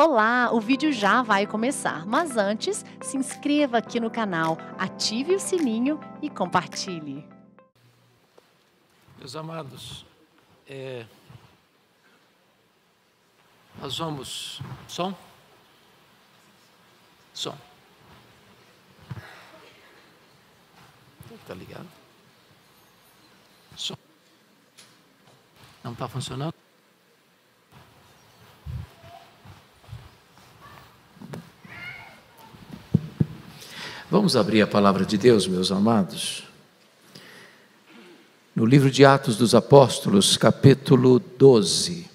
Olá, o vídeo já vai começar, mas antes, se inscreva aqui no canal, ative o sininho e compartilhe. Meus amados, nós vamos... Som? Som. Tá ligado? Som. Não está funcionando? Vamos abrir a palavra de Deus, meus amados, no livro de Atos dos Apóstolos, capítulo 12.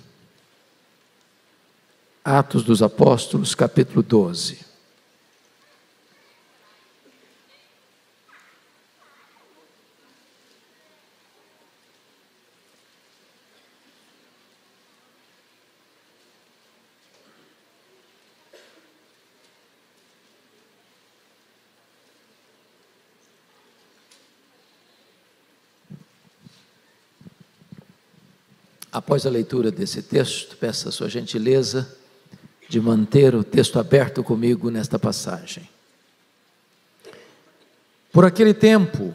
Atos dos Apóstolos, capítulo 12. Após a leitura desse texto, peço a sua gentileza de manter o texto aberto comigo nesta passagem. Por aquele tempo,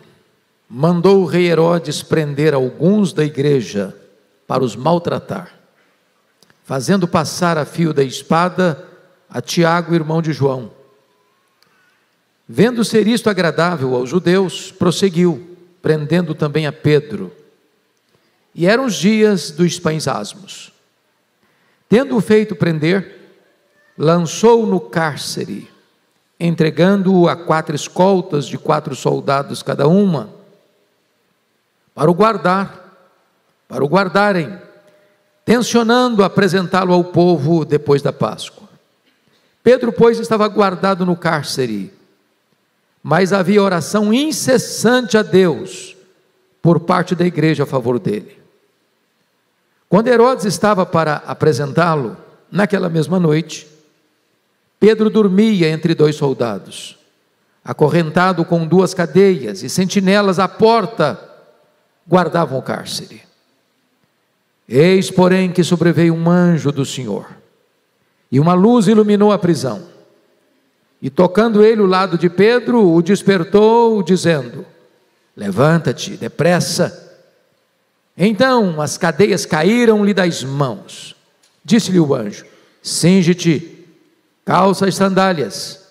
mandou o rei Herodes prender alguns da igreja para os maltratar, fazendo passar a fio da espada a Tiago, irmão de João. Vendo ser isto agradável aos judeus, prosseguiu, prendendo também a Pedro. E eram os dias dos pães asmos. Tendo-o feito prender, lançou-o no cárcere, entregando-o a 4 escoltas de 4 soldados cada uma, para o guardarem, tencionando apresentá-lo ao povo depois da Páscoa. Pedro, pois, estava guardado no cárcere, mas havia oração incessante a Deus por parte da igreja a favor dele. Quando Herodes estava para apresentá-lo, naquela mesma noite, Pedro dormia entre 2 soldados, acorrentado com 2 cadeias, e sentinelas à porta guardavam o cárcere. Eis, porém, que sobreveio um anjo do Senhor, e uma luz iluminou a prisão. E tocando ele o lado de Pedro, o despertou, dizendo: levanta-te, depressa. Então as cadeias caíram-lhe das mãos. Disse-lhe o anjo: cinge-te, calça as sandálias.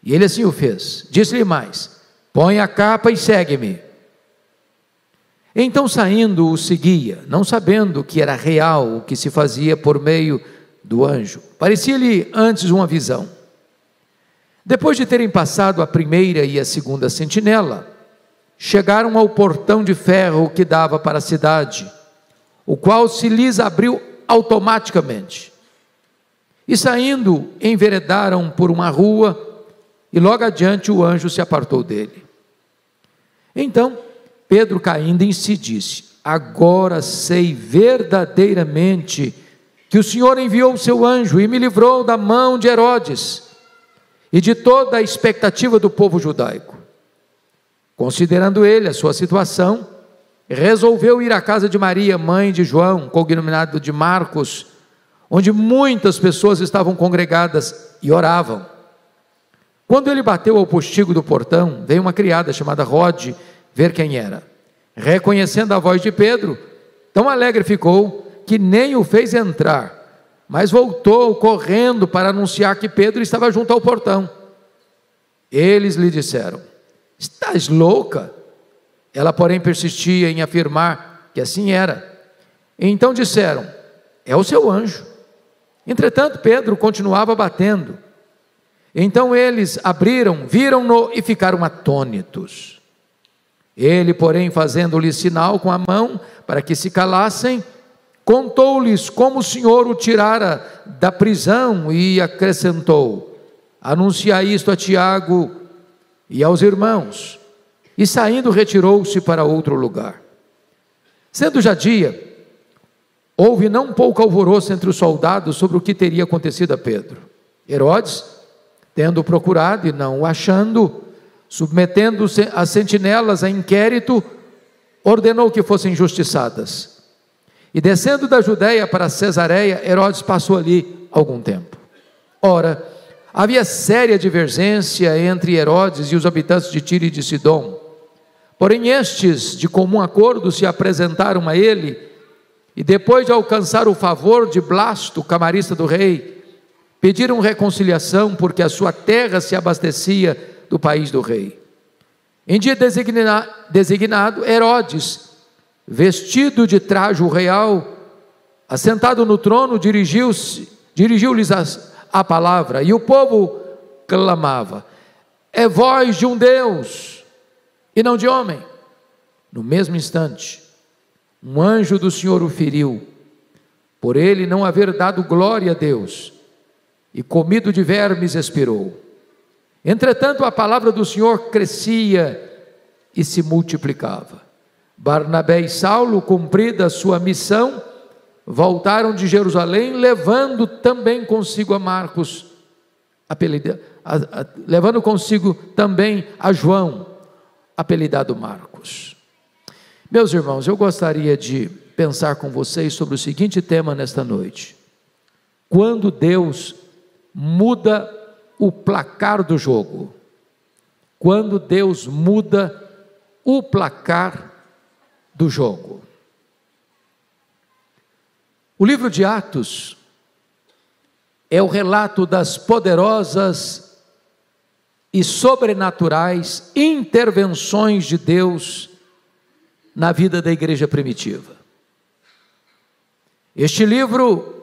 E ele assim o fez. Disse-lhe mais: põe a capa e segue-me. Então saindo o seguia, não sabendo que era real o que se fazia por meio do anjo. Parecia-lhe antes uma visão. Depois de terem passado a primeira e a segunda sentinela, chegaram ao portão de ferro que dava para a cidade, o qual se lhes abriu automaticamente. E saindo, enveredaram por uma rua, e logo adiante o anjo se apartou dele. Então Pedro, caindo em si, disse: agora sei verdadeiramente que o Senhor enviou o seu anjo e me livrou da mão de Herodes e de toda a expectativa do povo judaico. Considerando ele a sua situação, resolveu ir à casa de Maria, mãe de João, cognominado de Marcos, onde muitas pessoas estavam congregadas e oravam. Quando ele bateu ao postigo do portão, veio uma criada chamada Rode ver quem era. Reconhecendo a voz de Pedro, tão alegre ficou que nem o fez entrar, mas voltou correndo para anunciar que Pedro estava junto ao portão. Eles lhe disseram: estás louca? Ela, porém, persistia em afirmar que assim era. Então disseram: é o seu anjo. Entretanto, Pedro continuava batendo. Então eles abriram, viram-no e ficaram atônitos. Ele, porém, fazendo-lhes sinal com a mão para que se calassem, contou-lhes como o Senhor o tirara da prisão e acrescentou: anunciai isto a Tiago e aos irmãos. E saindo, retirou-se para outro lugar. Sendo já dia, houve não pouco alvoroço entre os soldados sobre o que teria acontecido a Pedro. Herodes, tendo procurado e não o achando, submetendo as sentinelas a inquérito, ordenou que fossem injustiçadas. E descendo da Judéia para Cesareia, Herodes passou ali algum tempo. Ora, havia séria divergência entre Herodes e os habitantes de Tiro e de Sidom. Porém estes, de comum acordo, se apresentaram a ele, e depois de alcançar o favor de Blasto, camarista do rei, pediram reconciliação, porque a sua terra se abastecia do país do rei. Em dia designado, Herodes, vestido de trajo real, assentado no trono, dirigiu-lhes a palavra, e o povo clamava: é voz de um Deus, e não de homem. No mesmo instante, um anjo do Senhor o feriu, por ele não haver dado glória a Deus, e comido de vermes expirou. Entretanto, a palavra do Senhor crescia e se multiplicava. Barnabé e Saulo, cumprida a sua missão, voltaram de Jerusalém, levando também consigo a Marcos, levando consigo também a João, apelidado Marcos. Meus irmãos, eu gostaria de pensar com vocês sobre o seguinte tema nesta noite: quando Deus muda o placar do jogo. Quando Deus muda o placar do jogo. O livro de Atos é o relato das poderosas e sobrenaturais intervenções de Deus na vida da igreja primitiva. Este livro,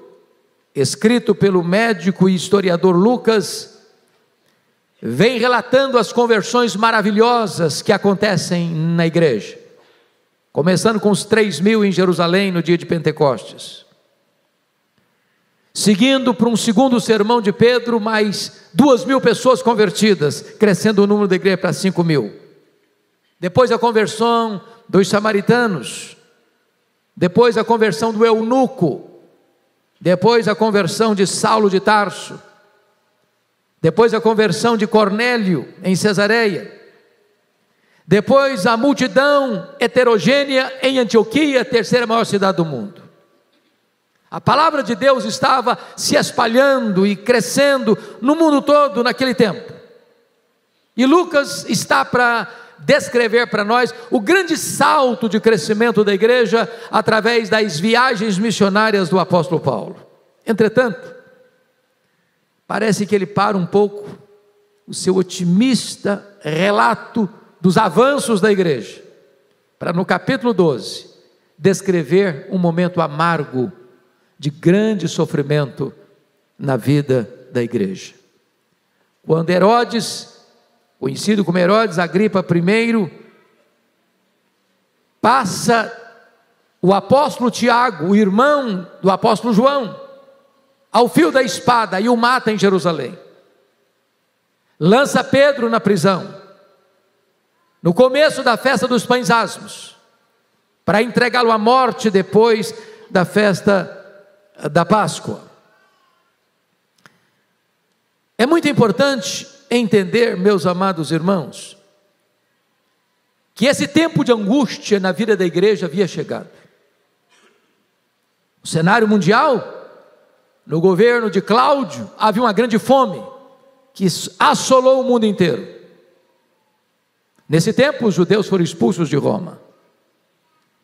escrito pelo médico e historiador Lucas, vem relatando as conversões maravilhosas que acontecem na igreja, começando com os 3.000 em Jerusalém no dia de Pentecostes, seguindo para um segundo sermão de Pedro, mais 2.000 pessoas convertidas, crescendo o número da igreja para 5.000, depois a conversão dos samaritanos, depois a conversão do eunuco, depois a conversão de Saulo de Tarso, depois a conversão de Cornélio em Cesareia, depois a multidão heterogênea em Antioquia, a terceira maior cidade do mundo. A palavra de Deus estava se espalhando e crescendo no mundo todo naquele tempo, e Lucas está para descrever para nós o grande salto de crescimento da igreja através das viagens missionárias do apóstolo Paulo. Entretanto, parece que ele para um pouco o seu otimista relato dos avanços da igreja, para no capítulo 12, descrever um momento amargo de grande sofrimento na vida da igreja. Quando Herodes, conhecido como Herodes Agripa I, passa o apóstolo Tiago, o irmão do apóstolo João, ao fio da espada e o mata em Jerusalém. Lança Pedro na prisão, no começo da festa dos pães asmos, para entregá-lo à morte depois da festa da Páscoa. É muito importante entender, meus amados irmãos, que esse tempo de angústia na vida da igreja havia chegado. O cenário mundial, no governo de Cláudio, havia uma grande fome que assolou o mundo inteiro. Nesse tempo, os judeus foram expulsos de Roma.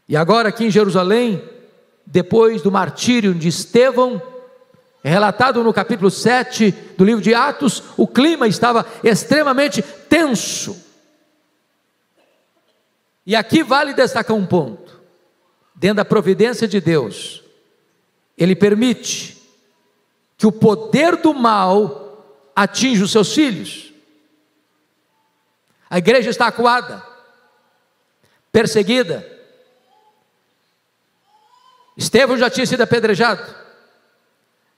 E agora aqui em Jerusalém, depois do martírio de Estevão, relatado no capítulo 7 do livro de Atos, o clima estava extremamente tenso. E aqui vale destacar um ponto: dentro da providência de Deus, Ele permite que o poder do mal atinja os seus filhos. A igreja está acuada, perseguida. Estevão já tinha sido apedrejado,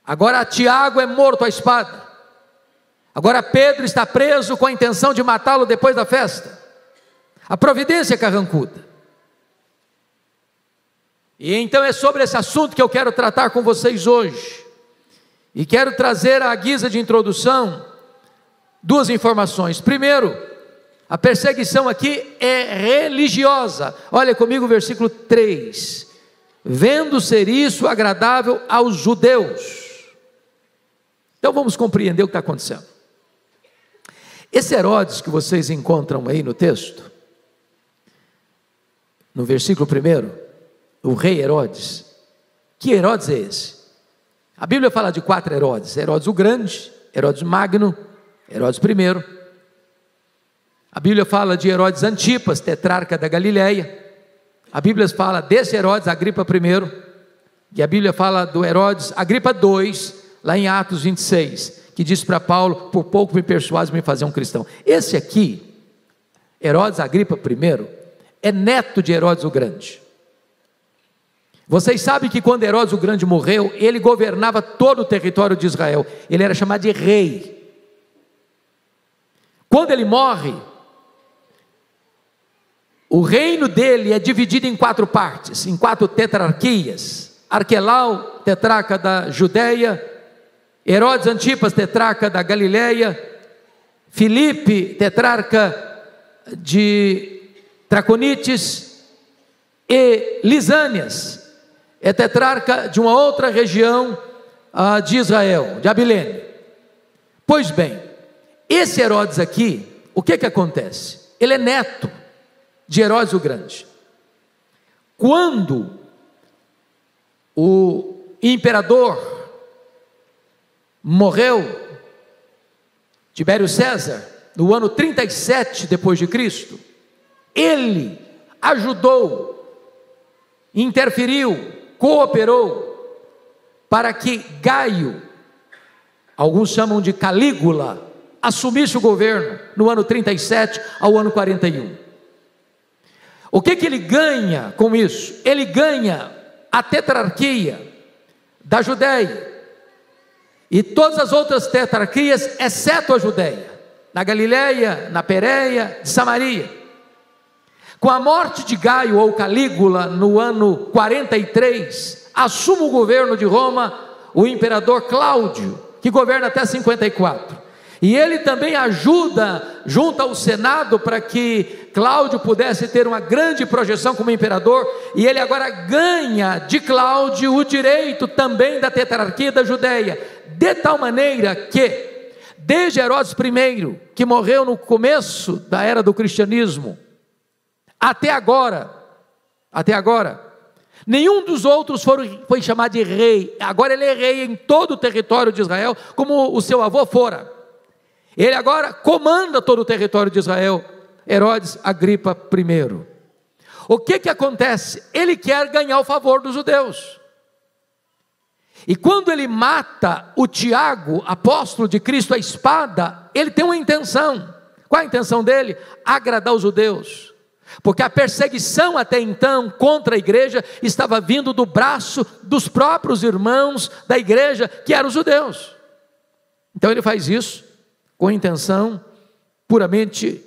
agora Tiago é morto à espada, agora Pedro está preso com a intenção de matá-lo depois da festa. A providência é carrancuda. E então é sobre esse assunto que eu quero tratar com vocês hoje, e quero trazer à guisa de introdução duas informações. Primeiro, a perseguição aqui é religiosa. Olha comigo o versículo 3: vendo ser isso agradável aos judeus. Então vamos compreender o que está acontecendo. Esse Herodes que vocês encontram aí no texto, no versículo 1, o rei Herodes. Que Herodes é esse? A Bíblia fala de 4 Herodes: Herodes o Grande, Herodes Magno, Herodes I. A Bíblia fala de Herodes Antipas, tetrarca da Galileia. A Bíblia fala desse Herodes Agripa I, e a Bíblia fala do Herodes Agripa II, lá em Atos 26, que diz para Paulo: por pouco me persuades me fazer um cristão. Esse aqui, Herodes Agripa I, é neto de Herodes o Grande. Vocês sabem que quando Herodes o Grande morreu, ele governava todo o território de Israel, ele era chamado de rei. Quando ele morre, o reino dele é dividido em 4 partes, em 4 tetrarquias: Arquelau, tetrarca da Judeia; Herodes Antipas, tetrarca da Galileia; Filipe, tetrarca de Traconites; e Lisânias, é tetrarca de uma outra região de Israel, de Abilene. Pois bem, esse Herodes aqui, o que acontece? Ele é neto de Herodes o Grande. Quando o imperador morreu, Tibério César, no ano 37 depois de Cristo, ele ajudou, interferiu, cooperou para que Gaio, alguns chamam de Calígula, assumisse o governo no ano 37 ao ano 41. O que ele ganha com isso? Ele ganha a tetrarquia da Judéia e todas as outras tetrarquias, exceto a Judéia, na Galileia, na Pérea, de Samaria. Com a morte de Gaio ou Calígula no ano 43, assume o governo de Roma o imperador Cláudio, que governa até 54. E ele também ajuda, junto ao Senado, para que Cláudio pudesse ter uma grande projeção como imperador, e ele agora ganha de Cláudio o direito também da tetrarquia da Judéia, de tal maneira que, desde Herodes I, que morreu no começo da era do cristianismo, até agora, nenhum dos outros foi chamado de rei. Agora ele é rei em todo o território de Israel, como o seu avô fora. Ele agora comanda todo o território de Israel, Herodes Agripa I. O que acontece? Ele quer ganhar o favor dos judeus. E quando ele mata o Tiago, apóstolo de Cristo, à espada, ele tem uma intenção. Qual a intenção dele? Agradar os judeus. Porque a perseguição até então contra a igreja estava vindo do braço dos próprios irmãos da igreja, que eram os judeus. Então ele faz isso com a intenção puramente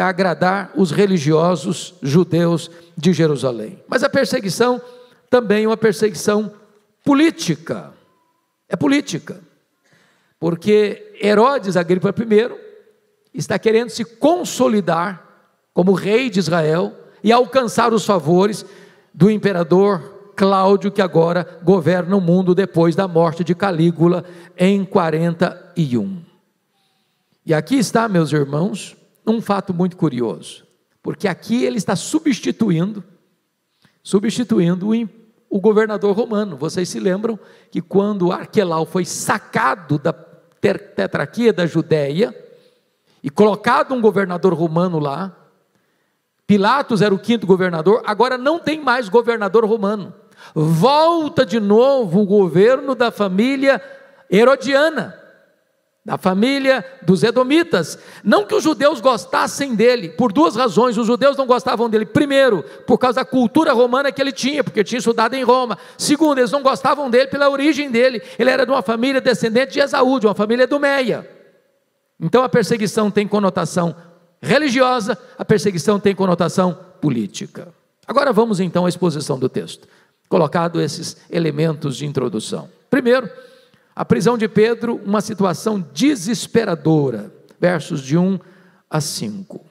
agradar os religiosos judeus de Jerusalém. Mas a perseguição também é uma perseguição política. É política. Porque Herodes Agripa I está querendo se consolidar como rei de Israel e alcançar os favores do imperador Cláudio, que agora governa o mundo depois da morte de Calígula em 41. E aqui está, meus irmãos, um fato muito curioso, porque aqui ele está substituindo o governador romano. Vocês se lembram que quando Arquelau foi sacado da tetrarquia da Judéia e colocado um governador romano lá, Pilatos era o 5º governador, agora não tem mais governador romano, volta de novo o governo da família herodiana, da família dos edomitas. Não que os judeus gostassem dele, por 2 razões. Os judeus não gostavam dele: primeiro, por causa da cultura romana que ele tinha, porque tinha estudado em Roma; segundo, eles não gostavam dele pela origem dele, ele era de uma família descendente de Esaú, de uma família edomeia. Então a perseguição tem conotação religiosa, a perseguição tem conotação política. Agora vamos então à exposição do texto, colocado esses elementos de introdução. Primeiro, a prisão de Pedro, uma situação desesperadora, versos de 1 a 5.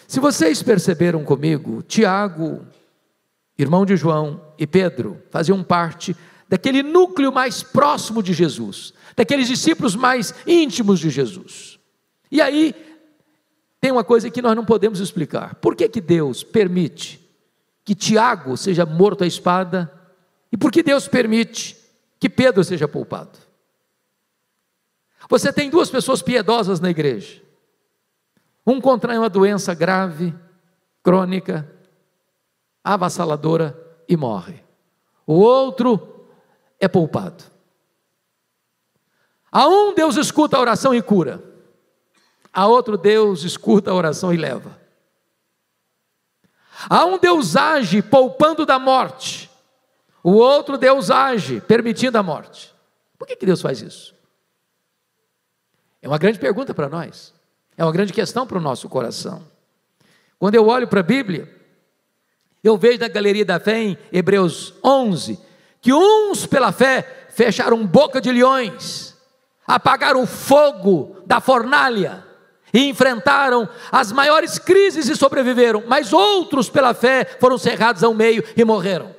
Se vocês perceberam comigo, Tiago, irmão de João, e Pedro faziam parte daquele núcleo mais próximo de Jesus, daqueles discípulos mais íntimos de Jesus. E aí, tem uma coisa que nós não podemos explicar. Por que que Deus permite que Tiago seja morto à espada? E por que Deus permite que Pedro seja poupado? Você tem duas pessoas piedosas na igreja. Um contrai uma doença grave, crônica, avassaladora e morre. O outro é poupado. A um Deus escuta a oração e cura. A outro Deus escuta a oração e leva. A um Deus age poupando da morte. O outro Deus age permitindo a morte. Por que Deus faz isso? É uma grande pergunta para nós. É uma grande questão para o nosso coração. Quando eu olho para a Bíblia, eu vejo na galeria da fé em Hebreus 11, que uns pela fé fecharam boca de leões, apagaram o fogo da fornalha e enfrentaram as maiores crises e sobreviveram, mas outros pela fé foram cerrados ao meio e morreram.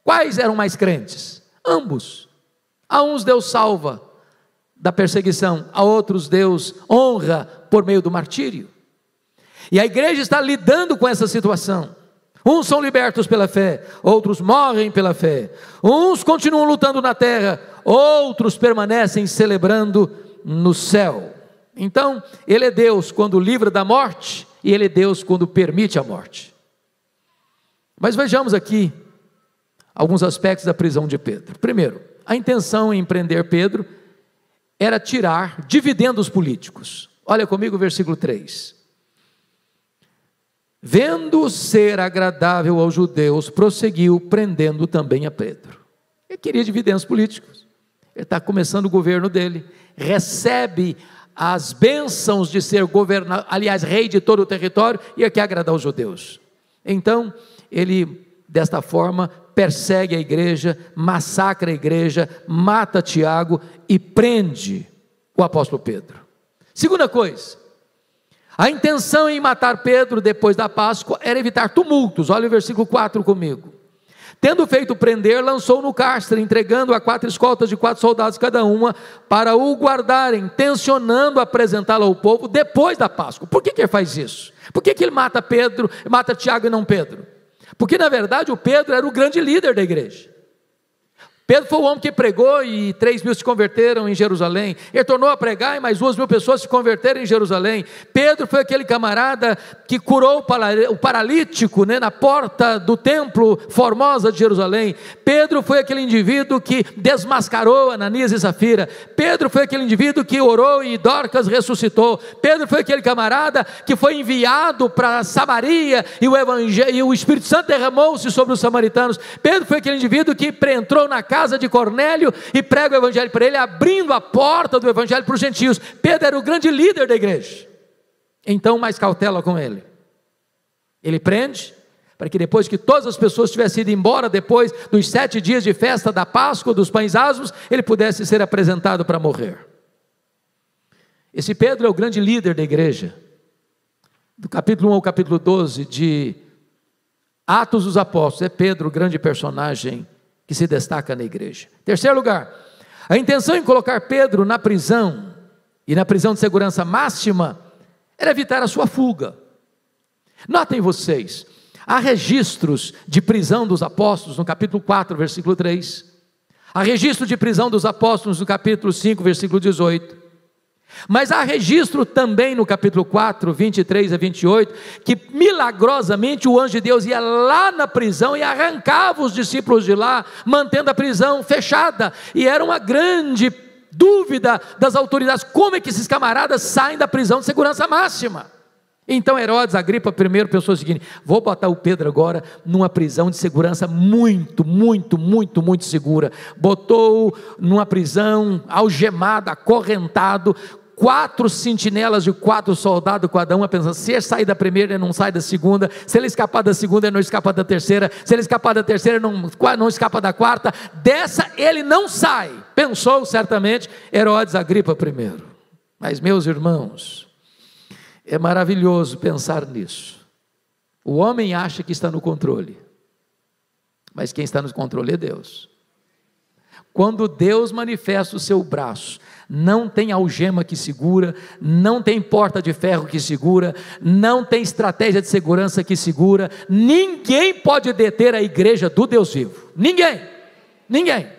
Quais eram mais crentes? Ambos. A uns Deus salva da perseguição, a outros Deus honra por meio do martírio. E a igreja está lidando com essa situação. Uns são libertos pela fé, outros morrem pela fé. Uns continuam lutando na terra, outros permanecem celebrando no céu. Então, Ele é Deus quando livra da morte, e Ele é Deus quando permite a morte. Mas vejamos aqui alguns aspectos da prisão de Pedro. Primeiro, a intenção em prender Pedro era tirar dividendos políticos. Olha comigo o versículo 3. Vendo ser agradável aos judeus, prosseguiu prendendo também a Pedro. Ele queria dividendos políticos. Ele está começando o governo dele, recebe as bênçãos de ser rei de todo o território, e quer agradar os judeus. Então, ele, desta forma, persegue a igreja, massacra a igreja, mata Tiago e prende o apóstolo Pedro. Segunda coisa, a intenção em matar Pedro depois da Páscoa era evitar tumultos. Olha o versículo 4 comigo. Tendo feito prender, lançou no cárcere, entregando a 4 escoltas de 4 soldados cada uma, para o guardarem, tensionando apresentá-lo ao povo depois da Páscoa. Por que ele faz isso? Por que ele mata Pedro, mata Tiago e não Pedro? Porque na verdade o Pedro era o grande líder da igreja. Pedro foi o homem que pregou e 3.000 se converteram em Jerusalém. Ele tornou a pregar e mais 2.000 pessoas se converteram em Jerusalém. Pedro foi aquele camarada que curou o paralítico, na porta do templo Formosa de Jerusalém. Pedro foi aquele indivíduo que desmascarou Ananias e Safira. Pedro foi aquele indivíduo que orou e Dorcas ressuscitou. Pedro foi aquele camarada que foi enviado para Samaria e o Espírito Santo derramou-se sobre os samaritanos. Pedro foi aquele indivíduo que entrou na casa de Cornélio e prega o evangelho para ele, abrindo a porta do evangelho para os gentios. Pedro era o grande líder da igreja. Então, mais cautela com ele. Ele prende, para que depois que todas as pessoas tivessem ido embora, depois dos 7 dias de festa da Páscoa, dos pães asmos, ele pudesse ser apresentado para morrer. Esse Pedro é o grande líder da igreja. Do capítulo 1 ao capítulo 12 de Atos dos Apóstolos, é Pedro o grande personagem que se destaca na igreja. Terceiro lugar, a intenção em colocar Pedro na prisão, e na prisão de segurança máxima, era evitar a sua fuga. Notem vocês, há registros de prisão dos apóstolos no capítulo 4, versículo 3, há registro de prisão dos apóstolos no capítulo 5, versículo 18, mas há registro também no capítulo 4, 23 a 28, que milagrosamente o anjo de Deus ia lá na prisão e arrancava os discípulos de lá, mantendo a prisão fechada, e era uma grande dúvida das autoridades, como é que esses camaradas saem da prisão de segurança máxima? Então Herodes Agripa primeiro pensou o seguinte: vou botar o Pedro agora numa prisão de segurança muito segura. Botou numa prisão algemado, acorrentado, 4 sentinelas de 4 soldados cada uma, pensando, se ele sair da primeira, ele não sai da segunda, se ele escapar da segunda, ele não escapa da terceira, se ele escapar da terceira, ele não escapa da quarta, dessa ele não sai, pensou certamente Herodes Agripa primeiro. Mas meus irmãos, é maravilhoso pensar nisso. O homem acha que está no controle, mas quem está no controle é Deus. quando Deus manifesta o seu braço, não tem algema que segura, não tem porta de ferro que segura, não tem estratégia de segurança que segura, ninguém pode deter a igreja do Deus vivo, ninguém.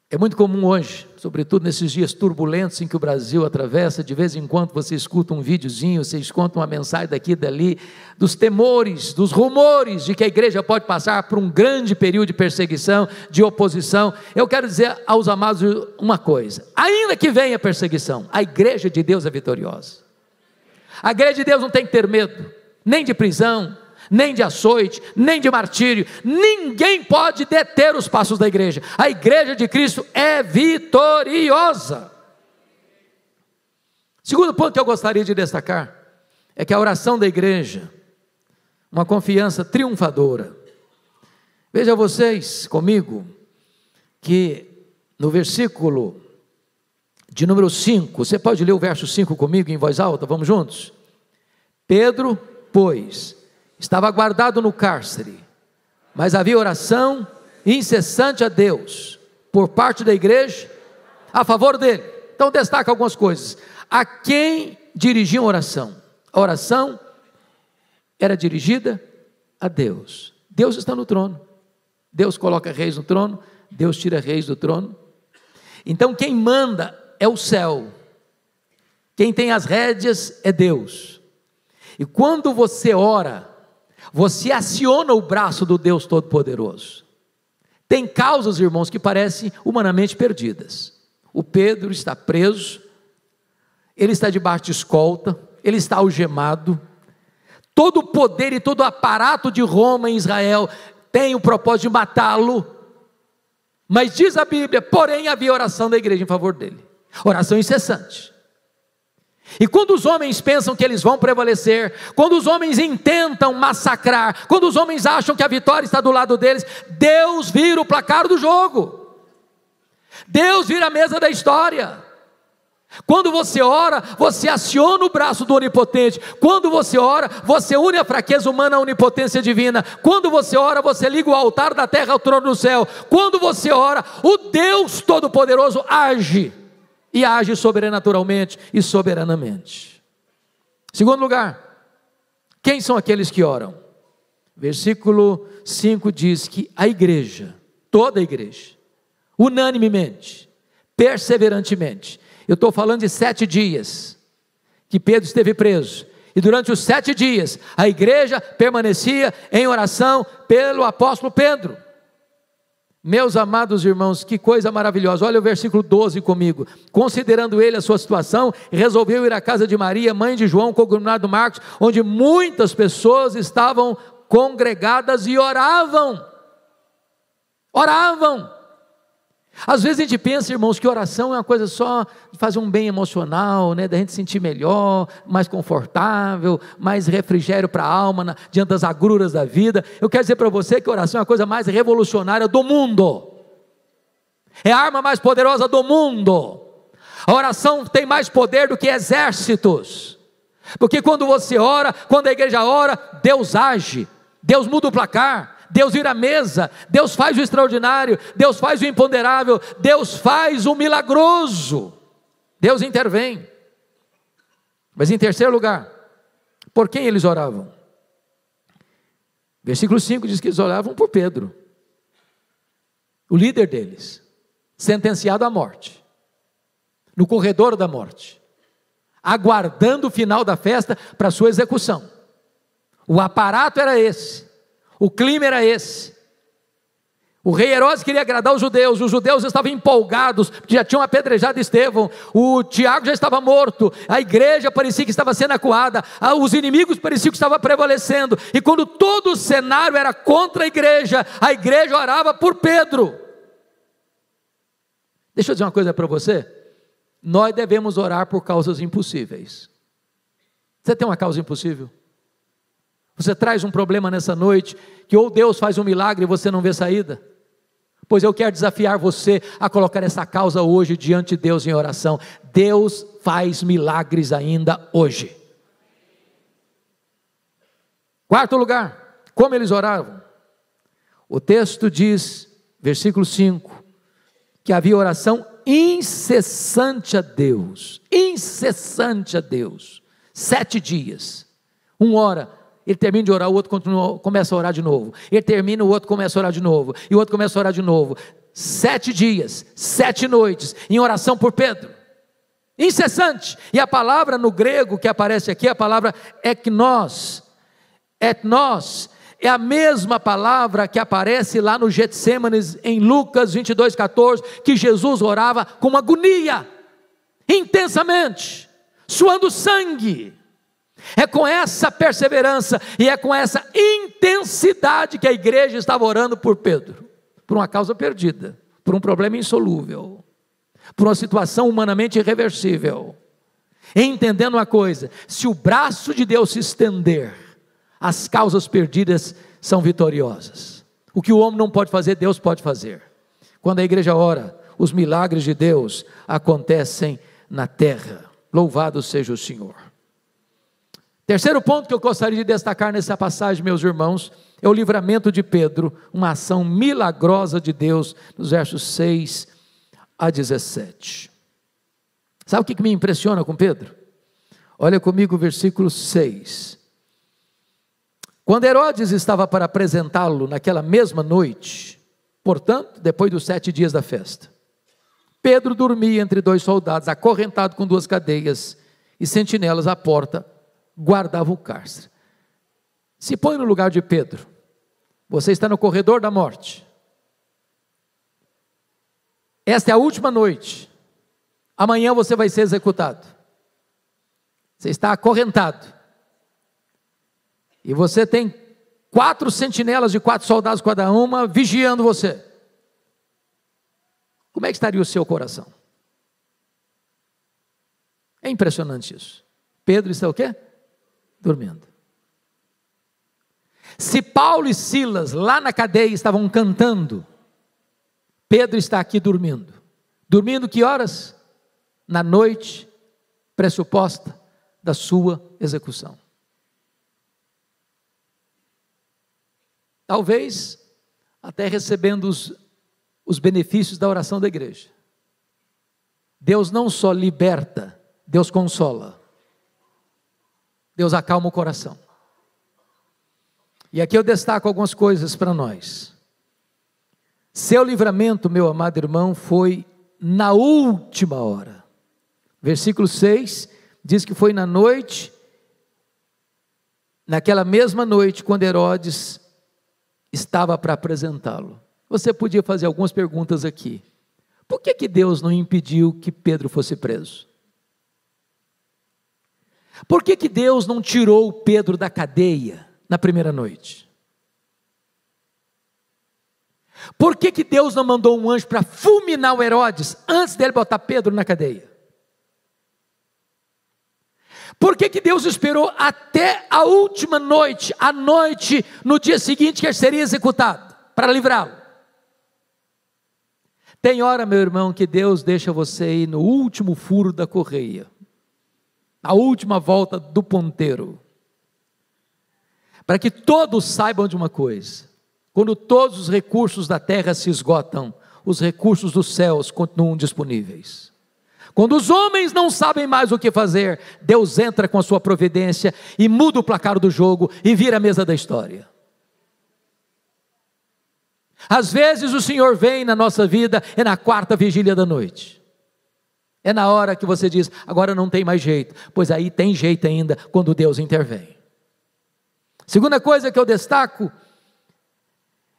É muito comum hoje, sobretudo nesses dias turbulentos em que o Brasil atravessa, de vez em quando você escuta um videozinho, você escuta uma mensagem daqui e dali, dos temores, dos rumores de que a igreja pode passar por um grande período de perseguição, de oposição. Eu quero dizer aos amados uma coisa: ainda que venha perseguição, a igreja de Deus é vitoriosa. A igreja de Deus não tem que ter medo, nem de prisão, nem de açoite, nem de martírio. Ninguém pode deter os passos da igreja. A igreja de Cristo é vitoriosa. Segundo ponto que eu gostaria de destacar é que a oração da igreja, uma confiança triunfadora. Veja vocês comigo que no versículo de número 5, você pode ler o verso 5 comigo em voz alta, vamos juntos? Pedro, pois, estava guardado no cárcere, mas havia oração incessante a Deus, por parte da igreja, a favor dele. Então destaca algumas coisas. A quem dirigiam a oração? A oração era dirigida a Deus. Deus está no trono. Deus coloca reis no trono, Deus tira reis do trono. Então quem manda é o céu. Quem tem as rédeas é Deus. E quando você ora, você aciona o braço do Deus Todo-Poderoso. Tem causas, irmãos, que parecem humanamente perdidas. O Pedro está preso, ele está debaixo de escolta, ele está algemado. Todo o poder e todo o aparato de Roma em Israel tem o propósito de matá-lo. Mas diz a Bíblia, porém havia oração da igreja em favor dele. Oração incessante. E quando os homens pensam que eles vão prevalecer, quando os homens intentam massacrar, quando os homens acham que a vitória está do lado deles, Deus vira o placar do jogo, Deus vira a mesa da história. Quando você ora, você aciona o braço do onipotente. Quando você ora, você une a fraqueza humana à onipotência divina. Quando você ora, você liga o altar da terra ao trono do céu. Quando você ora, o Deus Todo-Poderoso age. E age sobrenaturalmente e soberanamente. Segundo lugar, quem são aqueles que oram? Versículo 5 diz que a igreja, toda a igreja, unanimemente, perseverantemente. Eu estou falando de 7 dias que Pedro esteve preso. E durante os 7 dias, a igreja permanecia em oração pelo apóstolo Pedro. Meus amados irmãos, que coisa maravilhosa. Olha o versículo 12 comigo. Considerando ele a sua situação, resolveu ir à casa de Maria, mãe de João, cognominado Marcos, onde muitas pessoas estavam congregadas e oravam. Às vezes a gente pensa, irmãos, que oração é uma coisa só de fazer um bem emocional, né? Da gente se sentir melhor, mais confortável, mais refrigério para a alma, diante das agruras da vida. Eu quero dizer para você que a oração é a coisa mais revolucionária do mundo, é a arma mais poderosa do mundo. A oração tem mais poder do que exércitos, porque quando você ora, quando a igreja ora, Deus age, Deus muda o placar, Deus vira a mesa, Deus faz o extraordinário, Deus faz o imponderável, Deus faz o milagroso, Deus intervém. Mas em terceiro lugar, por quem eles oravam? Versículo 5 diz que eles oravam por Pedro, o líder deles, sentenciado à morte, no corredor da morte, aguardando o final da festa para sua execução. O aparato era esse, o clima era esse. O rei Herodes queria agradar os judeus estavam empolgados, já tinham apedrejado Estevão, o Tiago já estava morto, a igreja parecia que estava sendo acuada, os inimigos pareciam que estavam prevalecendo, e quando todo o cenário era contra a igreja orava por Pedro. Deixa eu dizer uma coisa para você, nós devemos orar por causas impossíveis. Você tem uma causa impossível? Você traz um problema nessa noite, que ou Deus faz um milagre e você não vê saída? Pois eu quero desafiar você a colocar essa causa hoje diante de Deus em oração. Deus faz milagres ainda hoje. Quarto lugar, como eles oravam? O texto diz, versículo 5, que havia oração incessante a Deus, 7 dias, ora, ele termina de orar, o outro começa a orar de novo, ele termina, o outro começa a orar de novo, e o outro começa a orar de novo, 7 dias, 7 noites, em oração por Pedro, incessante. E a palavra no grego que aparece aqui, a palavra etnos, é a mesma palavra que aparece lá no Getsêmanes, em Lucas 22:14, que Jesus orava com agonia, intensamente, suando sangue. É com essa perseverança e é com essa intensidade que a igreja estava orando por Pedro, por uma causa perdida, por um problema insolúvel, por uma situação humanamente irreversível, entendendo uma coisa: se o braço de Deus se estender, as causas perdidas são vitoriosas. O que o homem não pode fazer, Deus pode fazer. Quando a igreja ora, os milagres de Deus acontecem na terra. Louvado seja o Senhor. Terceiro ponto que eu gostaria de destacar nessa passagem, meus irmãos, é o livramento de Pedro, uma ação milagrosa de Deus, nos versos 6 a 17. Sabe o que me impressiona com Pedro? Olha comigo o versículo 6. Quando Herodes estava para apresentá-lo naquela mesma noite, portanto, depois dos 7 dias da festa, Pedro dormia entre 2 soldados, acorrentado com 2 cadeias, e sentinelas à porta guardavam o cárcere. Se põe no lugar de Pedro. Você está no corredor da morte. Esta é a última noite. Amanhã você vai ser executado. Você está acorrentado. E você tem 4 sentinelas de 4 soldados cada uma vigiando você. Como é que estaria o seu coração? É impressionante isso. Pedro está o quê? Dormindo. Se Paulo e Silas lá na cadeia estavam cantando, Pedro está aqui dormindo. Dormindo que horas? Na noite pressuposta da sua execução. Talvez até recebendo os benefícios da oração da igreja. Deus não só liberta, Deus consola. Deus acalma o coração. E aqui eu destaco algumas coisas para nós. Seu livramento, meu amado irmão, foi na última hora. Versículo 6 diz que foi na noite, naquela mesma noite, quando Herodes estava para apresentá-lo. Você podia fazer algumas perguntas aqui. Por que Deus não impediu que Pedro fosse preso? Por que Deus não tirou Pedro da cadeia na primeira noite? Por que Deus não mandou um anjo para fulminar o Herodes antes dele botar Pedro na cadeia? Por que Deus esperou até a última noite, a noite no dia seguinte que ele seria executado, para livrá-lo? Tem hora, meu irmão, que Deus deixa você ir no último furo da correia, a última volta do ponteiro, para que todos saibam de uma coisa: quando todos os recursos da terra se esgotam, os recursos dos céus continuam disponíveis. Quando os homens não sabem mais o que fazer, Deus entra com a sua providência e muda o placar do jogo e vira a mesa da história. Às vezes o Senhor vem na nossa vida, é na 4ª vigília da noite. É na hora que você diz: agora não tem mais jeito. Pois aí tem jeito ainda, quando Deus intervém. Segunda coisa que eu destaco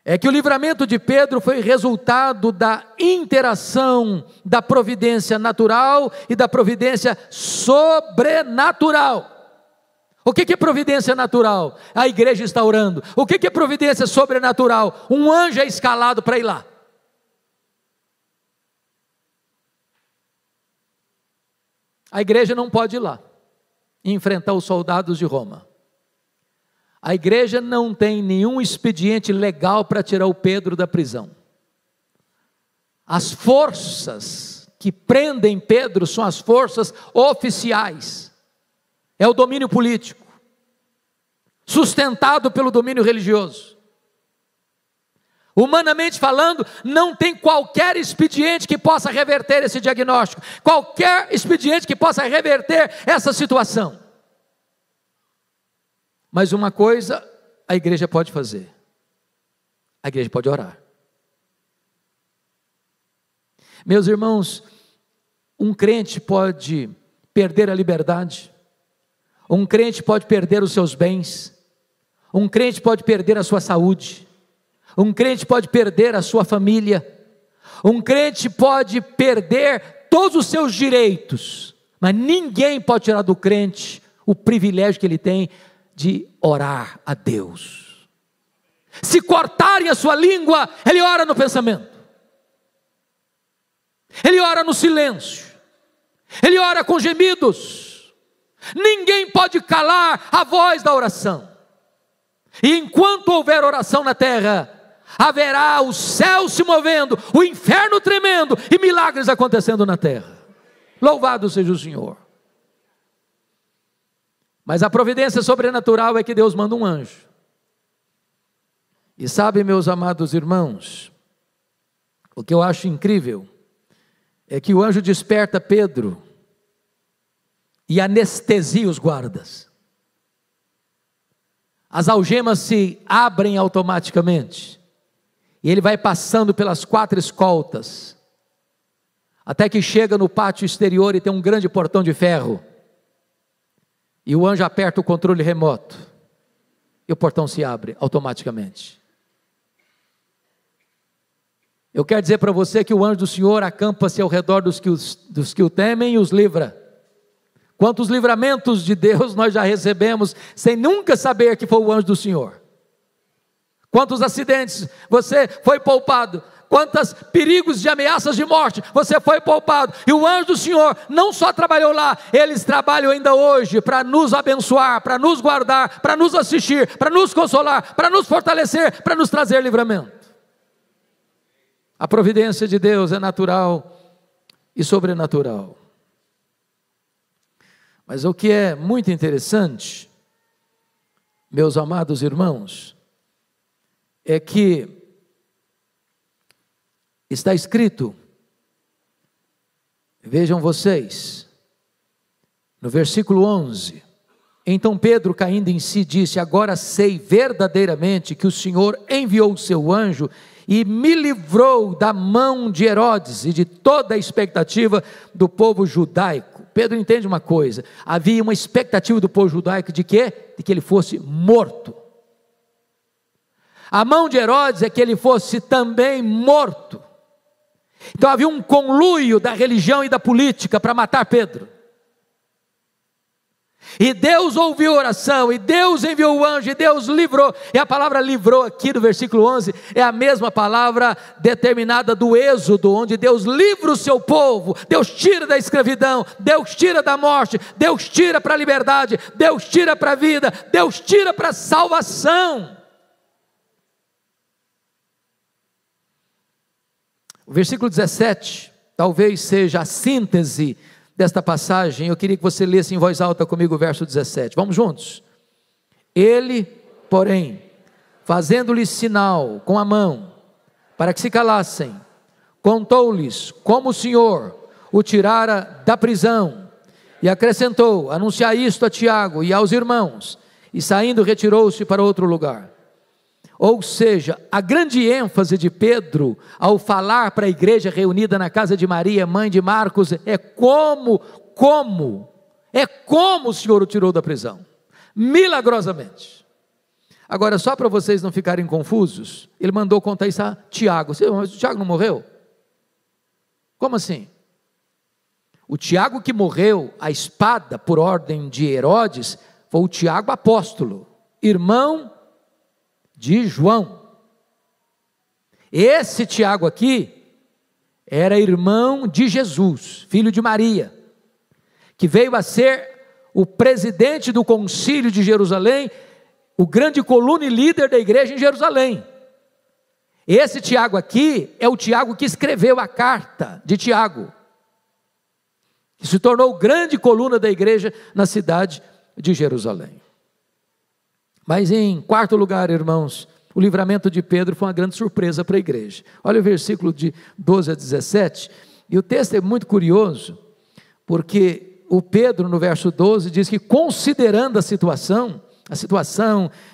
é que o livramento de Pedro foi resultado da interação da providência natural e da providência sobrenatural. O que é providência natural? A igreja está orando. O que é providência sobrenatural? Um anjo é escalado para ir lá. A igreja não pode ir lá e enfrentar os soldados de Roma. A igreja não tem nenhum expediente legal para tirar o Pedro da prisão. As forças que prendem Pedro são as forças oficiais. É o domínio político, sustentado pelo domínio religioso. Humanamente falando, não tem qualquer expediente que possa reverter esse diagnóstico, qualquer expediente que possa reverter essa situação. Mas uma coisa a igreja pode fazer: a igreja pode orar. Meus irmãos, um crente pode perder a liberdade, um crente pode perder os seus bens, um crente pode perder a sua saúde, um crente pode perder a sua família, um crente pode perder todos os seus direitos, mas ninguém pode tirar do crente o privilégio que ele tem de orar a Deus. Se cortarem a sua língua, ele ora no pensamento, ele ora no silêncio, ele ora com gemidos. Ninguém pode calar a voz da oração. E enquanto houver oração na terra, haverá o céu se movendo, o inferno tremendo e milagres acontecendo na terra. Louvado seja o Senhor. Mas a providência sobrenatural é que Deus manda um anjo. E sabe, meus amados irmãos, o que eu acho incrível é que o anjo desperta Pedro e anestesia os guardas. As algemas se abrem automaticamente, e ele vai passando pelas 4 escoltas, até que chega no pátio exterior e tem um grande portão de ferro, e o anjo aperta o controle remoto, e o portão se abre automaticamente. Eu quero dizer para você que o anjo do Senhor acampa-se ao redor dos que o temem e os livra. Quantos livramentos de Deus nós já recebemos, sem nunca saber que foi o anjo do Senhor. Quantos acidentes você foi poupado, quantos perigos de ameaças de morte você foi poupado. E o anjo do Senhor não só trabalhou lá, eles trabalham ainda hoje para nos abençoar, para nos guardar, para nos assistir, para nos consolar, para nos fortalecer, para nos trazer livramento. A providência de Deus é natural e sobrenatural. Mas o que é muito interessante, meus amados irmãos, é que está escrito, vejam vocês, no versículo 11, então Pedro, caindo em si, disse: agora sei verdadeiramente que o Senhor enviou o seu anjo e me livrou da mão de Herodes e de toda a expectativa do povo judaico. Pedro entende uma coisa: havia uma expectativa do povo judaico de quê? De que ele fosse morto. A mão de Herodes é que ele fosse também morto. Então havia um conluio da religião e da política para matar Pedro. E Deus ouviu a oração, e Deus enviou o anjo, e Deus livrou. E a palavra livrou aqui no versículo 11 é a mesma palavra determinada do Êxodo, onde Deus livra o seu povo, Deus tira da escravidão, Deus tira da morte, Deus tira para a liberdade, Deus tira para a vida, Deus tira para a salvação. O versículo 17 talvez seja a síntese desta passagem. Eu queria que você lesse em voz alta comigo o verso 17, vamos juntos. Ele, porém, fazendo-lhes sinal com a mão, para que se calassem, contou-lhes como o Senhor o tirara da prisão, e acrescentou: anunciai isto a Tiago e aos irmãos, e saindo retirou-se para outro lugar. Ou seja, a grande ênfase de Pedro ao falar para a igreja reunida na casa de Maria, mãe de Marcos, é como o Senhor o tirou da prisão, milagrosamente. Agora, só para vocês não ficarem confusos, ele mandou contar isso a Tiago. Mas o Tiago não morreu? Como assim? O Tiago que morreu à espada por ordem de Herodes foi o Tiago apóstolo, irmão de João. Esse Tiago aqui era irmão de Jesus, filho de Maria, que veio a ser o presidente do concílio de Jerusalém, o grande coluna e líder da igreja em Jerusalém. Esse Tiago aqui é o Tiago que escreveu a carta de Tiago, que se tornou grande coluna da igreja na cidade de Jerusalém. Mas em quarto lugar, irmãos, o livramento de Pedro foi uma grande surpresa para a igreja. Olha o versículo de 12 a 17, e o texto é muito curioso, porque o Pedro, no verso 12, diz que considerando a situação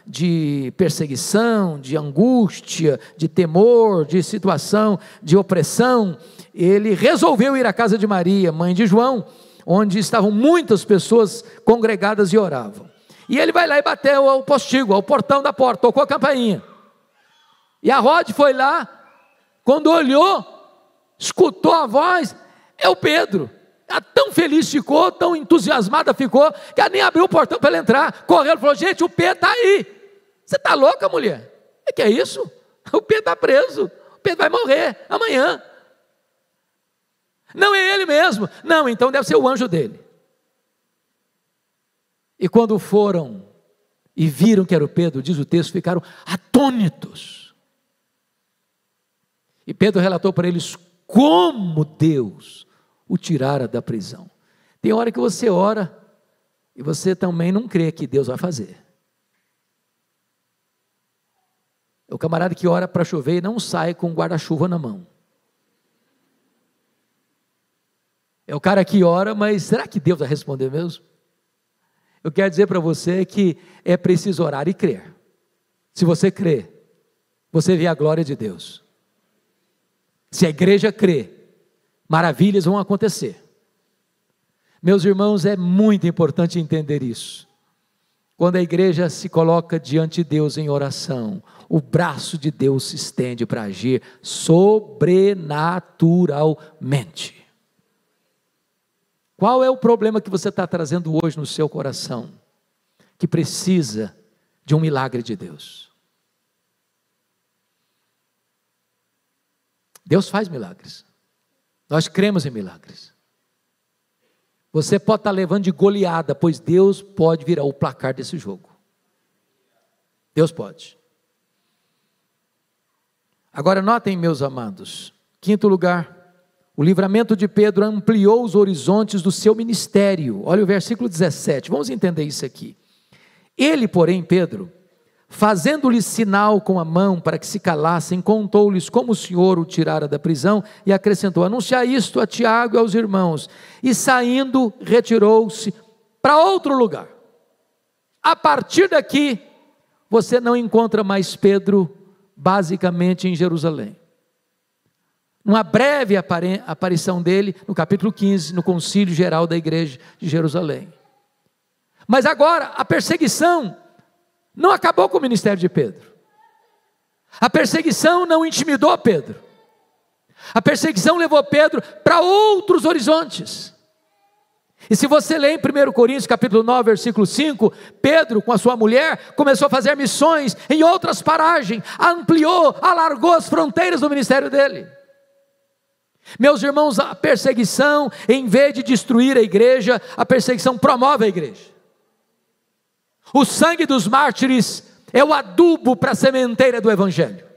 de perseguição, de angústia, de temor, de situação de opressão, ele resolveu ir à casa de Maria, mãe de João, onde estavam muitas pessoas congregadas e oravam. E ele vai lá e bateu ao postigo, ao portão da porta, tocou a campainha. E a Rode foi lá, quando olhou, escutou a voz, é o Pedro. Ela tão feliz ficou, tão entusiasmada ficou, que ela nem abriu o portão para ela entrar. Correu e falou: gente, o Pedro está aí. Você está louca, mulher? O que é isso? O Pedro está preso, o Pedro vai morrer amanhã. Não é ele mesmo. Não, então deve ser o anjo dele. E quando foram e viram que era o Pedro, diz o texto, ficaram atônitos. E Pedro relatou para eles como Deus o tirara da prisão. Tem hora que você ora e você também não crê que Deus vai fazer. É o camarada que ora para chover e não sai com guarda-chuva na mão. É o cara que ora, mas será que Deus vai responder mesmo? Eu quero dizer para você que é preciso orar e crer. Se você crê, você vê a glória de Deus. Se a igreja crê, maravilhas vão acontecer. Meus irmãos, é muito importante entender isso. Quando a igreja se coloca diante de Deus em oração, o braço de Deus se estende para agir sobrenaturalmente. Qual é o problema que você está trazendo hoje no seu coração, que precisa de um milagre de Deus? Deus faz milagres. Nós cremos em milagres. Você pode estar levando de goleada, pois Deus pode virar o placar desse jogo. Deus pode. Agora notem, meus amados, quinto lugar, o livramento de Pedro ampliou os horizontes do seu ministério. Olha o versículo 17, vamos entender isso aqui. Ele, porém, Pedro, fazendo-lhe sinal com a mão para que se calassem, contou-lhes como o Senhor o tirara da prisão e acrescentou: anunciai isto a Tiago e aos irmãos. E saindo, retirou-se para outro lugar. A partir daqui, você não encontra mais Pedro basicamente em Jerusalém. Uma breve aparição dele no capítulo 15, no concílio geral da igreja de Jerusalém. Mas agora, a perseguição não acabou com o ministério de Pedro. A perseguição não intimidou Pedro. A perseguição levou Pedro para outros horizontes. E se você ler em 1 Coríntios capítulo 9, versículo 5, Pedro com a sua mulher começou a fazer missões em outras paragens, ampliou, alargou as fronteiras do ministério dele. Meus irmãos, a perseguição, em vez de destruir a igreja, a perseguição promove a igreja. O sangue dos mártires é o adubo para a sementeira do evangelho.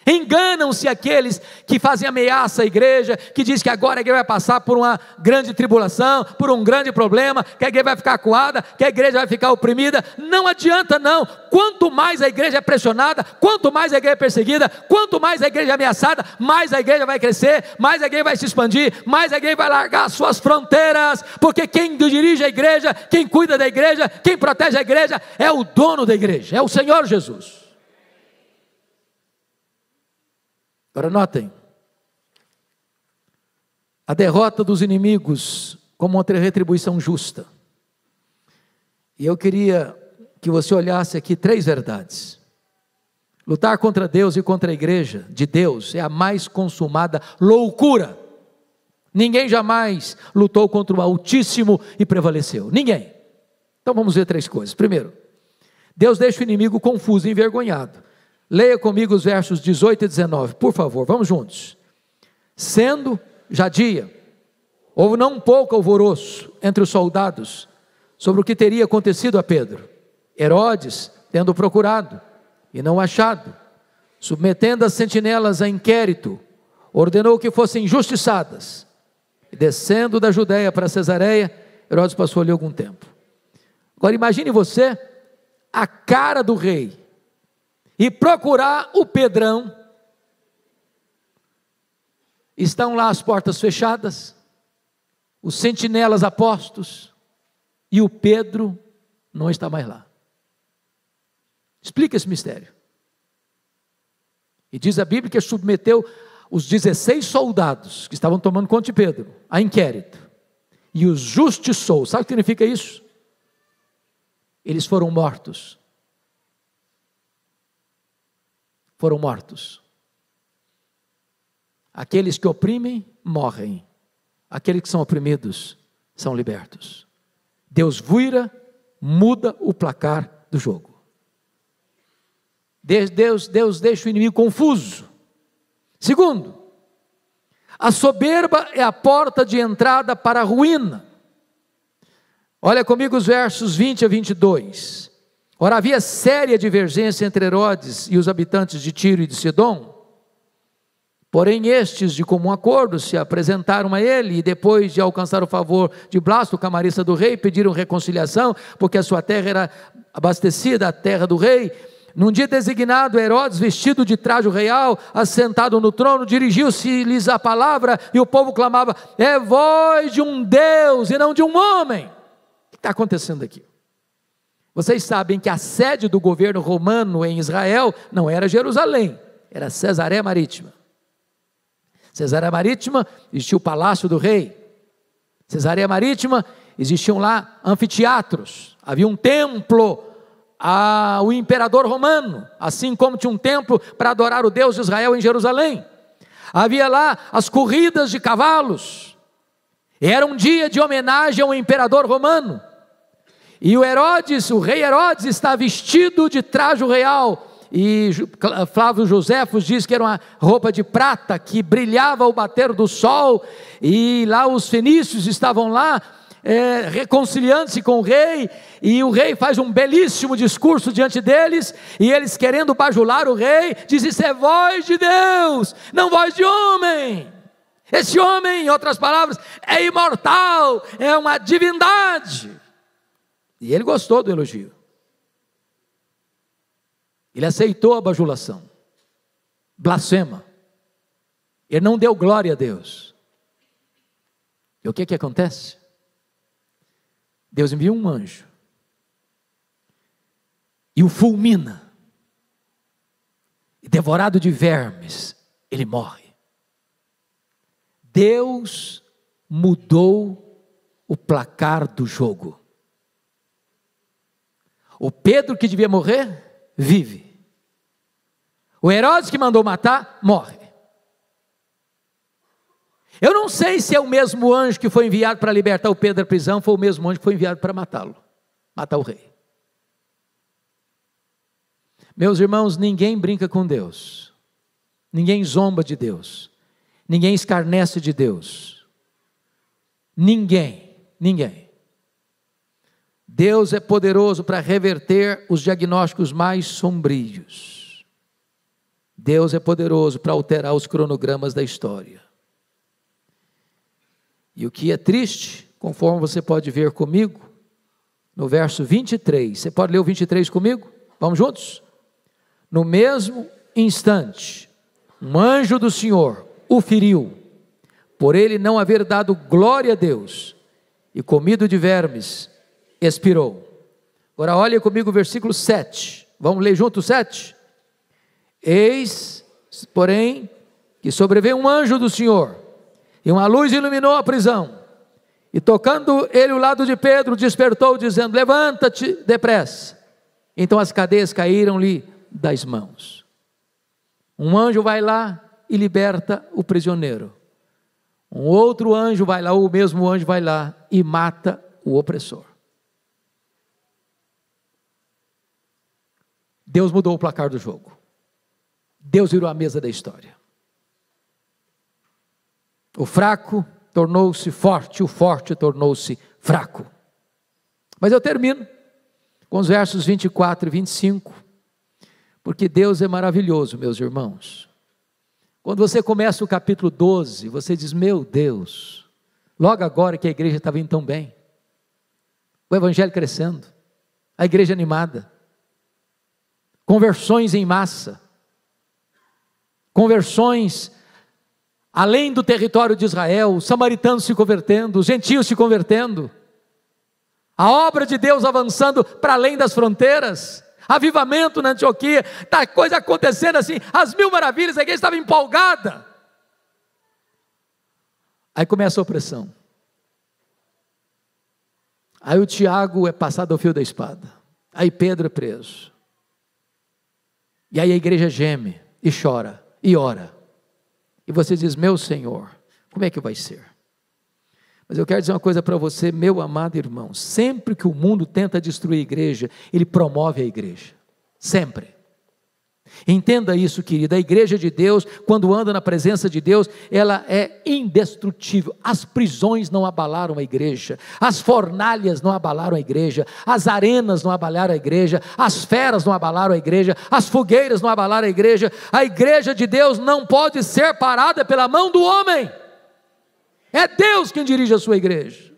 Enganam-se aqueles que fazem ameaça à igreja, que diz que agora a igreja vai passar por uma grande tribulação, por um grande problema, que a igreja vai ficar acuada, que a igreja vai ficar oprimida. Não adianta não. Quanto mais a igreja é pressionada, quanto mais a igreja é perseguida, quanto mais a igreja é ameaçada, mais a igreja vai crescer, mais a igreja vai se expandir, mais a igreja vai largar as suas fronteiras, porque quem dirige a igreja, quem cuida da igreja, quem protege a igreja, é o dono da igreja, é o Senhor Jesus. Agora notem, a derrota dos inimigos como uma retribuição justa. E eu queria que você olhasse aqui 3 verdades. Lutar contra Deus e contra a igreja de Deus é a mais consumada loucura. Ninguém jamais lutou contra o Altíssimo e prevaleceu, ninguém. Então vamos ver 3 coisas. Primeiro, Deus deixa o inimigo confuso e envergonhado. Leia comigo os versos 18 e 19, por favor, vamos juntos. Sendo já dia, houve não pouco alvoroço entre os soldados sobre o que teria acontecido a Pedro. Herodes, tendo procurado e não achado, submetendo as sentinelas a inquérito, ordenou que fossem injustiçadas. E descendo da Judeia para Cesareia, Herodes passou ali algum tempo. Agora imagine você a cara do rei, e procurar o Pedrão. Estão lá as portas fechadas, os sentinelas apostos, e o Pedro não está mais lá. Explica esse mistério. E diz a Bíblia que ele submeteu os 16 soldados que estavam tomando conta de Pedro a inquérito, e os justiçou. Sabe o que significa isso? Eles foram mortos. Foram mortos. Aqueles que oprimem, morrem. Aqueles que são oprimidos, são libertos. Deus vira, muda o placar do jogo. Deus deixa o inimigo confuso. Segundo, a soberba é a porta de entrada para a ruína. Olha comigo os versos 20 a 22. Ora, havia séria divergência entre Herodes e os habitantes de Tiro e de Sidom. Porém, estes, de comum acordo, se apresentaram a ele, e depois de alcançar o favor de Blasto, camarista do rei, pediram reconciliação, porque a sua terra era abastecida, a terra do rei. Num dia designado, Herodes, vestido de traje real, assentado no trono, dirigiu-se-lhes a palavra, e o povo clamava: é voz de um Deus e não de um homem. O que está acontecendo aqui? Vocês sabem que a sede do governo romano em Israel não era Jerusalém, era Cesareia Marítima. Cesareia Marítima existia o palácio do rei. Cesareia Marítima existiam lá anfiteatros, havia um templo ao imperador romano, assim como tinha um templo para adorar o Deus de Israel em Jerusalém. Havia lá as corridas de cavalos, era um dia de homenagem ao imperador romano, e o rei Herodes está vestido de traje real, e Flávio Joséfos diz que era uma roupa de prata, que brilhava ao bater do sol, e lá os fenícios estavam lá, reconciliando-se com o rei, e o rei faz um belíssimo discurso diante deles, e eles querendo bajular o rei, diz: isso é voz de Deus, não voz de homem. Esse homem, em outras palavras, é imortal, é uma divindade. E ele gostou do elogio, ele aceitou a bajulação, blasfema, ele não deu glória a Deus. E o que acontece? Deus envia um anjo e o fulmina, e devorado de vermes, ele morre. Deus mudou o placar do jogo. O Pedro que devia morrer, vive. O Herodes que mandou matar, morre. Eu não sei se é o mesmo anjo que foi enviado para libertar o Pedro da prisão, foi o mesmo anjo que foi enviado para matá-lo, matar o rei. Meus irmãos, ninguém brinca com Deus, ninguém zomba de Deus, ninguém escarnece de Deus, ninguém. Deus é poderoso para reverter os diagnósticos mais sombrios. Deus é poderoso para alterar os cronogramas da história. E o que é triste, conforme você pode ver comigo, no verso 23, você pode ler o 23 comigo? Vamos juntos? No mesmo instante, um anjo do Senhor o feriu, por ele não haver dado glória a Deus, e comido de vermes, expirou. Agora olha comigo o versículo 7, vamos ler junto o 7? Eis, porém, que sobreveio um anjo do Senhor, e uma luz iluminou a prisão, e tocando ele o lado de Pedro, despertou, dizendo: levanta-te depressa. Então as cadeias caíram-lhe das mãos. Um anjo vai lá e liberta o prisioneiro. Um outro anjo vai lá, ou o mesmo anjo vai lá e mata o opressor. Deus mudou o placar do jogo. Deus virou a mesa da história. O fraco tornou-se forte, o forte tornou-se fraco. Mas eu termino com os versos 24 e 25, porque Deus é maravilhoso, meus irmãos. Quando você começa o capítulo 12, você diz: meu Deus, logo agora que a igreja estava indo tão bem, o evangelho crescendo, a igreja animada, conversões em massa, conversões além do território de Israel, os samaritanos se convertendo, os gentios se convertendo, a obra de Deus avançando para além das fronteiras, avivamento na Antioquia, tá coisa acontecendo assim, as mil maravilhas, a igreja estava empolgada. Aí começa a opressão, aí o Tiago é passado ao fio da espada, aí Pedro é preso, e aí a igreja geme, e chora, e ora, e você diz, meu Senhor, como é que vai ser? Mas eu quero dizer uma coisa para você, meu amado irmão, sempre que o mundo tenta destruir a igreja, ele promove a igreja, sempre. Entenda isso, querida, a igreja de Deus, quando anda na presença de Deus, ela é indestrutível. As prisões não abalaram a igreja, as fornalhas não abalaram a igreja, as arenas não abalaram a igreja, as feras não abalaram a igreja, as fogueiras não abalaram a igreja. A igreja de Deus não pode ser parada pela mão do homem, é Deus quem dirige a sua igreja.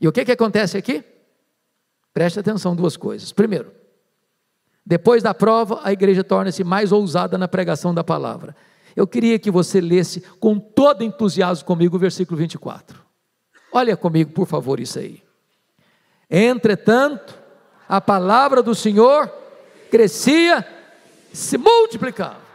E o que acontece aqui? Preste atenção, duas coisas. Primeiro, depois da prova, a igreja torna-se mais ousada na pregação da palavra. Eu queria que você lesse com todo entusiasmo comigo o versículo 24. Olha comigo, por favor, isso aí. Entretanto, a palavra do Senhor crescia, se multiplicava.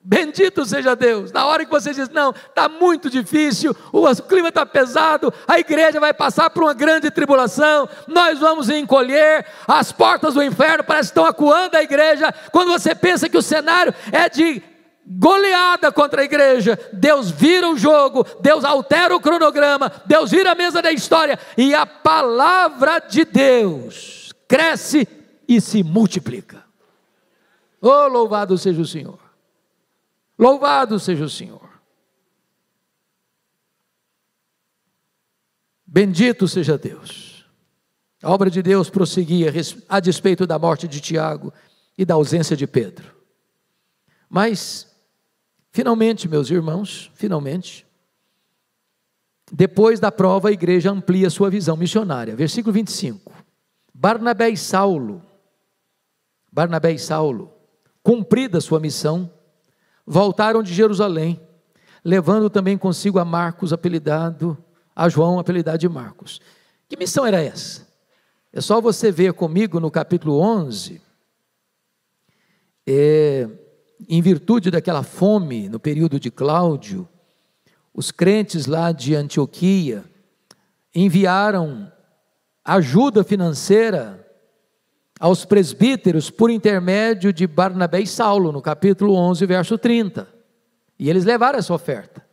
Bendito seja Deus. Na hora que você diz, não, está muito difícil, o clima está pesado, a igreja vai passar por uma grande tribulação, nós vamos encolher, as portas do inferno parecem que estão acuando a igreja. Quando você pensa que o cenário é de goleada contra a igreja, Deus vira o jogo, Deus altera o cronograma, Deus vira a mesa da história, e a palavra de Deus cresce e se multiplica. Oh, louvado seja o Senhor. Louvado seja o Senhor. Bendito seja Deus. A obra de Deus prosseguia a despeito da morte de Tiago e da ausência de Pedro. Mas, finalmente, meus irmãos, finalmente, depois da prova, a igreja amplia sua visão missionária. Versículo 25. Barnabé e Saulo, cumprida sua missão, voltaram de Jerusalém, levando também consigo a João, apelidado de Marcos. Que missão era essa? É só você ver comigo no capítulo 11, em virtude daquela fome no período de Cláudio, os crentes lá de Antioquia enviaram ajuda financeira aos presbíteros por intermédio de Barnabé e Saulo, no capítulo 11, verso 30. E eles levaram essa oferta.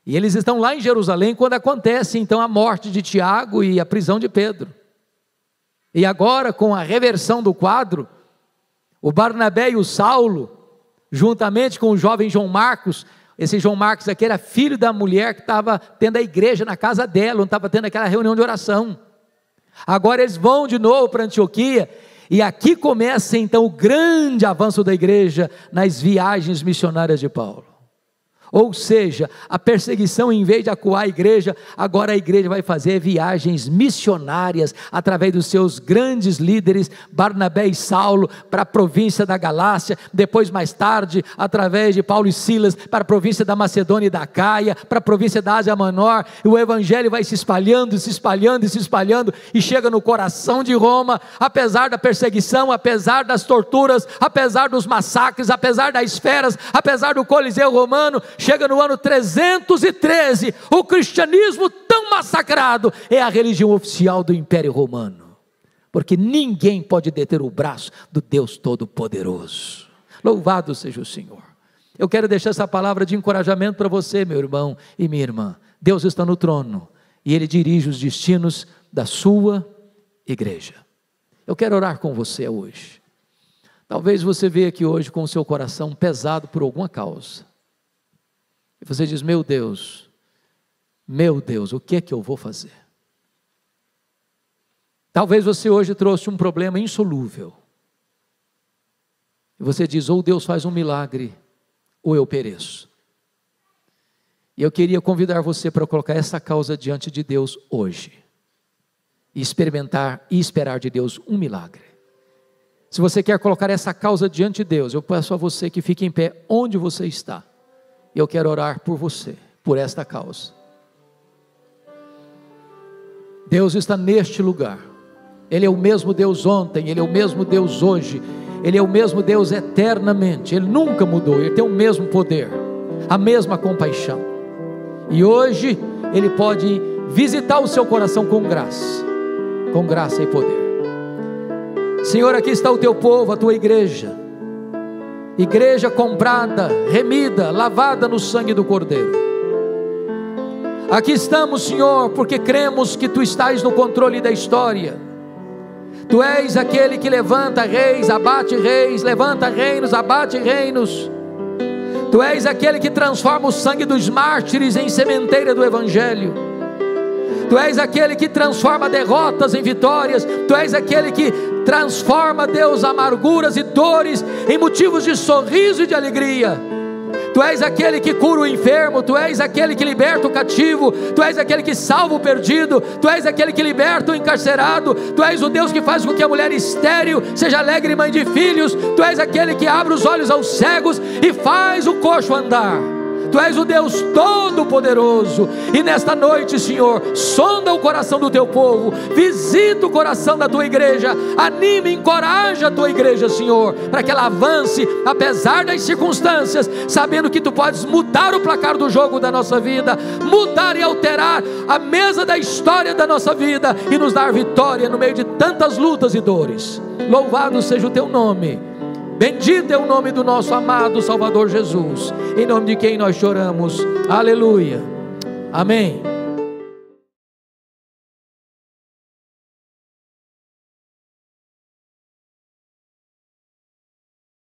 E eles estão lá em Jerusalém quando acontece então a morte de Tiago e a prisão de Pedro. E agora, com a reversão do quadro, o Barnabé e o Saulo, juntamente com o jovem João Marcos, esse João Marcos aqui era filho da mulher que estava tendo a igreja na casa dela, onde estava tendo aquela reunião de oração. Agora eles vão de novo para Antioquia, e aqui começa então o grande avanço da igreja nas viagens missionárias de Paulo. Ou seja, a perseguição, em vez de acuar a igreja, agora a igreja vai fazer viagens missionárias, através dos seus grandes líderes, Barnabé e Saulo, para a província da Galácia, depois mais tarde, através de Paulo e Silas, para a província da Macedônia e da Caia, para a província da Ásia Menor, e o evangelho vai se espalhando, se espalhando, se espalhando, e chega no coração de Roma, apesar da perseguição, apesar das torturas, apesar dos massacres, apesar das feras, apesar do Coliseu Romano. Chega no ano 313, o cristianismo tão massacrado, é a religião oficial do Império Romano, porque ninguém pode deter o braço do Deus Todo-Poderoso. Louvado seja o Senhor. Eu quero deixar essa palavra de encorajamento para você, meu irmão e minha irmã. Deus está no trono, e Ele dirige os destinos da sua igreja. Eu quero orar com você hoje. Talvez você veja aqui hoje com o seu coração pesado por alguma causa, e você diz, meu Deus, o que é que eu vou fazer? Talvez você hoje trouxe um problema insolúvel, e você diz, ou Deus faz um milagre, ou eu pereço. E eu queria convidar você para colocar essa causa diante de Deus hoje, e experimentar e esperar de Deus um milagre. Se você quer colocar essa causa diante de Deus, eu peço a você que fique em pé onde você está. E eu quero orar por você, por esta causa. Deus está neste lugar. Ele é o mesmo Deus ontem, Ele é o mesmo Deus hoje, Ele é o mesmo Deus eternamente. Ele nunca mudou, Ele tem o mesmo poder, a mesma compaixão. E hoje Ele pode visitar o seu coração com graça e poder. Senhor, aqui está o teu povo, a tua igreja, igreja comprada, remida, lavada no sangue do Cordeiro. Aqui estamos, Senhor, porque cremos que tu estás no controle da história. Tu és aquele que levanta reis, abate reis, levanta reinos, abate reinos. Tu és aquele que transforma o sangue dos mártires em sementeira do Evangelho. Tu és aquele que transforma derrotas em vitórias. Tu és aquele que transforma, Deus, amarguras e dores em motivos de sorriso e de alegria. Tu és aquele que cura o enfermo, Tu és aquele que liberta o cativo, Tu és aquele que salva o perdido, Tu és aquele que liberta o encarcerado, Tu és o Deus que faz com que a mulher estéril seja alegre mãe de filhos, Tu és aquele que abre os olhos aos cegos e faz o coxo andar. Tu és o Deus Todo-Poderoso, e nesta noite, Senhor, sonda o coração do teu povo, visita o coração da tua igreja, anima e encoraja a tua igreja, Senhor, para que ela avance, apesar das circunstâncias, sabendo que tu podes mudar o placar do jogo da nossa vida, mudar e alterar a mesa da história da nossa vida, e nos dar vitória no meio de tantas lutas e dores. Louvado seja o teu nome. Bendito é o nome do nosso amado Salvador Jesus, em nome de quem nós choramos, aleluia, amém.